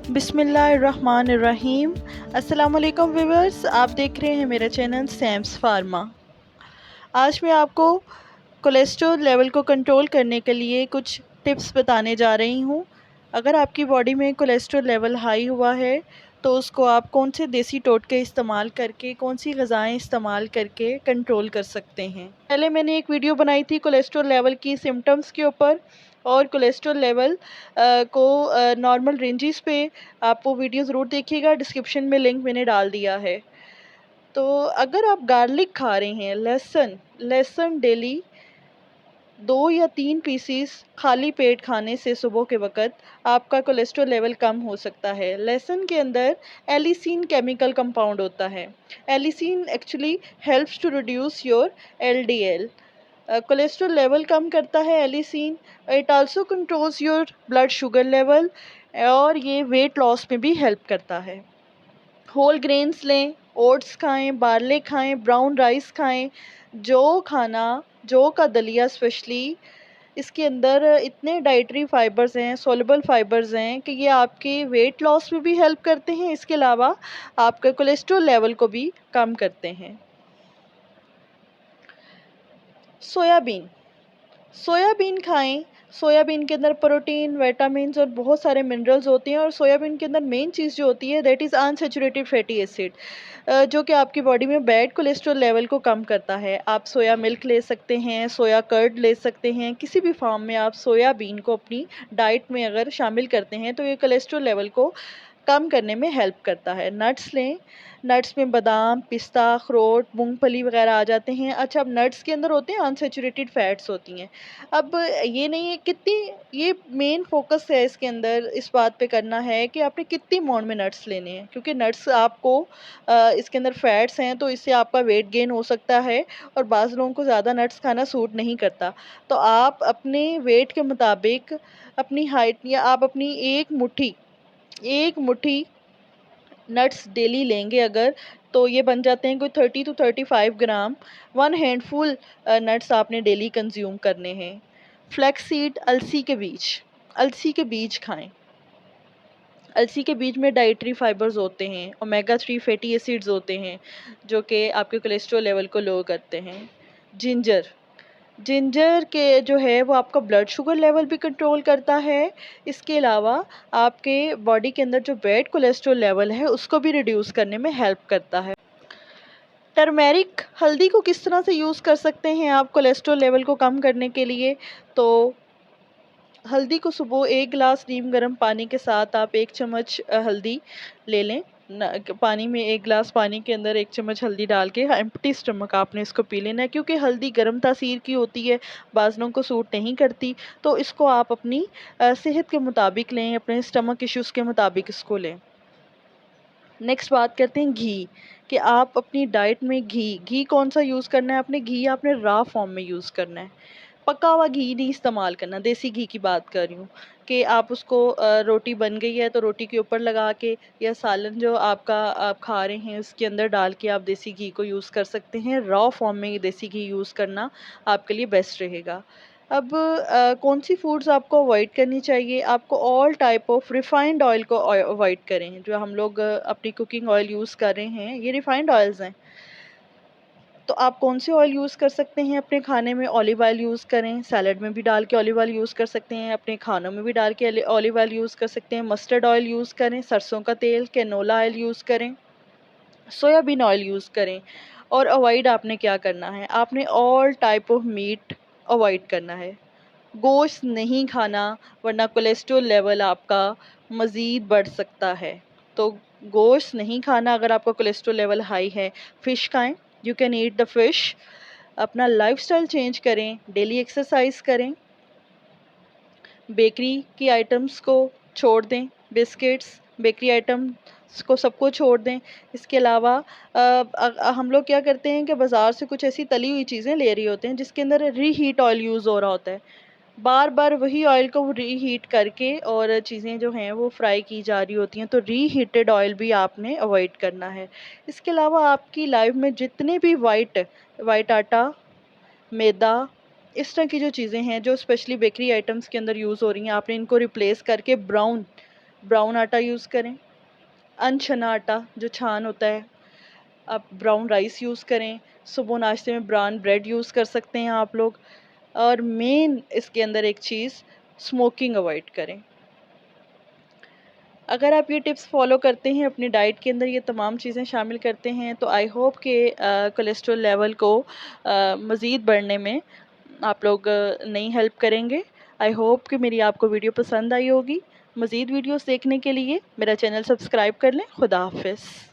बिस्मिल्लाहिर्रहमानिर्रहीम। अस्सलाम वालेकुम व्यूअर्स, आप देख रहे हैं मेरा चैनल सैम्स फार्मा। आज मैं आपको कोलेस्ट्रॉल लेवल को कंट्रोल करने के लिए कुछ टिप्स बताने जा रही हूँ। अगर आपकी बॉडी में कोलेस्ट्रॉल लेवल हाई हुआ है तो उसको आप कौन से देसी टोटके इस्तेमाल करके, कौन सी ग़िज़ाएँ इस्तेमाल करके कंट्रोल कर सकते हैं। पहले मैंने एक वीडियो बनाई थी कोलेस्ट्रॉल लेवल की सिम्टम्स के ऊपर, और कोलेस्ट्रॉल लेवल को नॉर्मल रेंजेस पे आप वो वीडियो ज़रूर देखिएगा, डिस्क्रिप्शन में लिंक मैंने डाल दिया है। तो अगर आप गार्लिक खा रहे हैं, लहसुन डेली 2 या 3 पीसीस खाली पेट खाने से सुबह के वक़्त आपका कोलेस्ट्रॉल लेवल कम हो सकता है। लहसुन के अंदर एलिसिन केमिकल कंपाउंड होता है। Allicin actually helps to reduce your LDL. Cholesterol level कम करता है allicin. It also controls your blood sugar level, और ये वेट लॉस में भी हेल्प करता है। होल ग्रेन्स लें, ओट्स खाएं, बार्ले खाएं, ब्राउन राइस खाएं। जौ का दलिया स्पेशली, इसके अंदर इतने डाइटरी फाइबर्स हैं, सोलबल फाइबर्स हैं कि ये आपके वेट लॉस में भी हेल्प करते हैं। इसके अलावा आपके कोलेस्ट्रॉल लेवल को भी कम करते हैं। सोयाबीन खाएं। सोयाबीन के अंदर प्रोटीन, विटामिन्स और बहुत सारे मिनरल्स होते हैं, और सोयाबीन के अंदर मेन चीज़ जो होती है that is unsaturated fatty acid, जो कि आपकी बॉडी में बैड कोलेस्ट्रॉल लेवल को कम करता है। आप सोया मिल्क ले सकते हैं, सोया कर्ड ले सकते हैं। किसी भी फॉर्म में आप सोयाबीन को अपनी डाइट में अगर शामिल करते हैं तो ये कोलेस्ट्रॉल लेवल को कम करने में हेल्प करता है। नट्स लें। नट्स में बादाम, पिस्ता, अखरोट, मूंगफली वगैरह आ जाते हैं। अच्छा, अब नट्स के अंदर होते हैं अनसैचुरेटेड फैट्स होती हैं। अब ये नहीं है कितनी, ये मेन फोकस है इसके अंदर इस बात पे करना है कि आपने कितनी अमाउंट में नट्स लेने हैं, क्योंकि नट्स आपको इसके अंदर फैट्स हैं तो इससे आपका वेट गेन हो सकता है, और बाज़ लोगों को ज़्यादा नट्स खाना सूट नहीं करता। तो आप अपने वेट के मुताबिक अपनी हाइट, या आप अपनी एक मुट्ठी नट्स डेली लेंगे अगर, तो ये बन जाते हैं कोई 30 टू 35 ग्राम। 1 हैंडफुल नट्स आपने डेली कंज्यूम करने हैं। फ्लैक्स सीड, अलसी के बीज खाएं। अलसी के बीज में डाइटरी फाइबर्स होते हैं, ओमेगा 3 फैटी एसिड्स होते हैं, जो कि आपके कोलेस्ट्रॉल लेवल को लो करते हैं। जिंजर जिंजर के जो है वो आपका ब्लड शुगर लेवल भी कंट्रोल करता है। इसके अलावा आपके बॉडी के अंदर जो बैड कोलेस्ट्रॉल लेवल है उसको भी रिड्यूस करने में हेल्प करता है। टर्मेरिक, हल्दी को किस तरह से यूज़ कर सकते हैं आप कोलेस्ट्रॉल लेवल को कम करने के लिए? तो हल्दी को सुबह 1 गिलास नीम गर्म पानी के साथ आप 1 चम्मच हल्दी ले लें। पानी में 1 गिलास पानी के अंदर 1 चम्मच हल्दी डाल के एम्प्टी स्टमक आपने इसको पी लेना है, क्योंकि हल्दी गर्म तासीर की होती है, बाज़ लोगों को सूट नहीं करती। तो इसको आप अपनी सेहत के मुताबिक लें, अपने स्टमक इश्यूज़ के मुताबिक इसको लें। नेक्स्ट बात करते हैं घी, कि आप अपनी डाइट में घी कौन सा यूज़ करना है। आपने रॉ फॉर्म में यूज़ करना है, पका हुआ घी नहीं इस्तेमाल करना। देसी घी की बात कर रही हूँ कि आप उसको रोटी बन गई है तो रोटी के ऊपर लगा के, या सालन जो आप खा रहे हैं उसके अंदर डाल के आप देसी घी को यूज़ कर सकते हैं। रॉ फॉर्म में ये देसी घी यूज़ करना आपके लिए बेस्ट रहेगा। अब कौन सी फूड्स आपको अवॉइड करनी चाहिए? आपको all type of refined oil को अवॉइड करें। जो हम लोग अपनी कुकिंग ऑयल यूज़ कर रहे हैं ये रिफाइंड ऑयल्स हैं। तो आप कौन से ऑयल यूज़ कर सकते हैं अपने खाने में? ऑलिव ऑयल यूज़ करें। सैलड में भी डाल के ऑलिव ऑयल यूज़ कर सकते हैं, अपने खानों में भी डाल के ऑलिव ऑयल यूज़ कर सकते हैं। मस्टर्ड ऑयल यूज़ करें, सरसों का तेल, कैनोला ऑयल यूज़ करें, सोयाबीन ऑयल यूज़ करें। और अवॉइड आपने क्या करना है? आपने all type of meat avoid करना है। गोश्त नहीं खाना, वरना कोलेस्ट्रॉल लेवल आपका मज़ीद बढ़ सकता है। तो गोश्त नहीं खाना अगर आपका कोलेस्ट्रॉल लेवल हाई है। फ़िश खाएँ, you can eat the fish. अपना लाइफ़स्टाइल चेंज करें, डेली एक्सरसाइज करें, बेकरी की आइटम्स को छोड़ दें, बिस्किट्स, बेकरी आइटम्स को सबको छोड़ दें। इसके अलावा हम लोग क्या करते हैं कि बाज़ार से कुछ ऐसी तली हुई चीज़ें ले रही होते हैं जिसके अंदर रीहीट ऑयल यूज़ हो रहा होता है। बार-बार वही ऑयल को रीहीट करके और चीज़ें जो हैं वो फ्राई की जा रही होती हैं, तो रीहीटेड ऑयल भी आपने अवॉइड करना है। इसके अलावा आपकी लाइफ में जितने भी वाइट वाइट आटा, मैदा, इस तरह की जो चीज़ें हैं जो स्पेशली बेकरी आइटम्स के अंदर यूज़ हो रही हैं, आपने इनको रिप्लेस करके ब्राउन ब्राउन आटा यूज़ करें, अनछना आटा जो छान होता है, आप ब्राउन राइस यूज़ करें, सुबह नाश्ते में ब्राउन ब्रेड यूज़ कर सकते हैं आप लोग। और मेन इसके अंदर एक चीज़, स्मोकिंग अवॉइड करें। अगर आप ये टिप्स फॉलो करते हैं, अपनी डाइट के अंदर ये तमाम चीज़ें शामिल करते हैं, तो आई होप कि कोलेस्ट्रॉल लेवल को मज़ीद बढ़ने में आप लोग नई हेल्प करेंगे। आई होप कि मेरी आपको वीडियो पसंद आई होगी। मज़ीद वीडियोस देखने के लिए मेरा चैनल सब्सक्राइब कर लें। खुदा हाफ़िज़।